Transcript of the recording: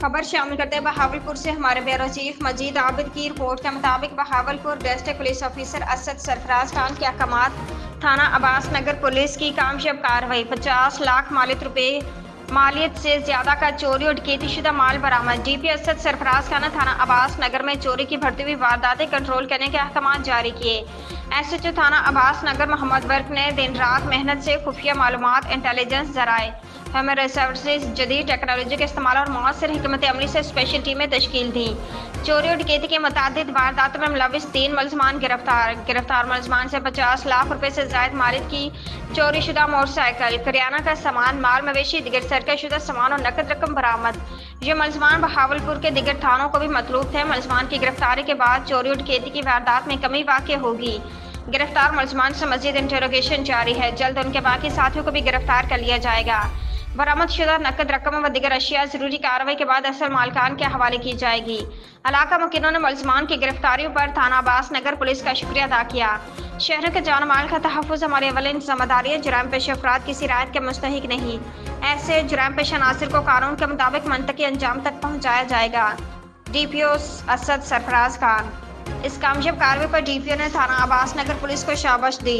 खबर शामिल करते हैं बहावलपुर से हमारे ब्यूरो चीफ मजीद आबिद की रिपोर्ट के मुताबिक Bahawalpur district police officer Asad Sarfaraz Khan के अहकामात थाना अब्बास नगर पुलिस की कामयाब कार्रवाई 50 लाख रुपए मालियत से ज्यादा का चोरी और डकैती शुदा माल बरामद। डीपी असद सरफराज खान ने थाना अब्बास नगर में चोरी की बढ़ती हुई वारदातें कंट्रोल करने के अहकाम जारी किए। एसएचओ थाना अब्बास नगर मोहम्मद वर्क ने दिन रात मेहनत से खुफिया मालूमात, इंटेलिजेंस जराए, ह्यूमन रिसोर्सेज, जदीद टेक्नोलॉजी के इस्तेमाल और मौसर हिकमत अमली से स्पेशल टीमें तश्कील दी। चोरी और डकैती के मुतादिद वारदातों में मुलविस 3 मुलजमान गिरफ्तार मुलजमान से 50 लाख रुपए से जायद मालिक की चोरी शुदा मोटरसाइकिल, करियाना का सामान, माल मवेशी, दिगर सरका शुदा सामान और नकद रकम बरामद। ये मुलजमान बहावलपुर के दिगर थानों को भी मतलूब थे। मुलजमान की गिरफ्तारी के बाद चोरी और डकैती की वारदात में कमी वाक़ई होगी। गिरफ्तार मुलजमान से मजीद इंटरोगेशन जारी है। जल्द उनके बाकी साथियों को भी गिरफ्तार कर लिया जाएगा। बरामद शुदा नकद रकम व दिगर अशिया जरूरी कार्रवाई के बाद असल मालकान के हवाले की जाएगी। इलाका मुकीनों ने मुलजमान की गिरफ्तारियों पर थाना अब्बास नगर पुलिस का शुक्रिया अदा किया। शहर के जान माल का तहफ़्फ़ुज़ हमारी अवलिन जिम्मेदारी है। जुराम पेश अफराद किसी रायत के मुस्तहिक नहीं। ऐसे जुराम पेश अनासिर को कानून के मुताबिक मंतकी अंजाम तक पहुँचाया जाएगा। DPO असद सरफराज खान। इस कामयाब कार्रवाई पर DPO ने थाना अब्बास नगर पुलिस को शाबाश दी।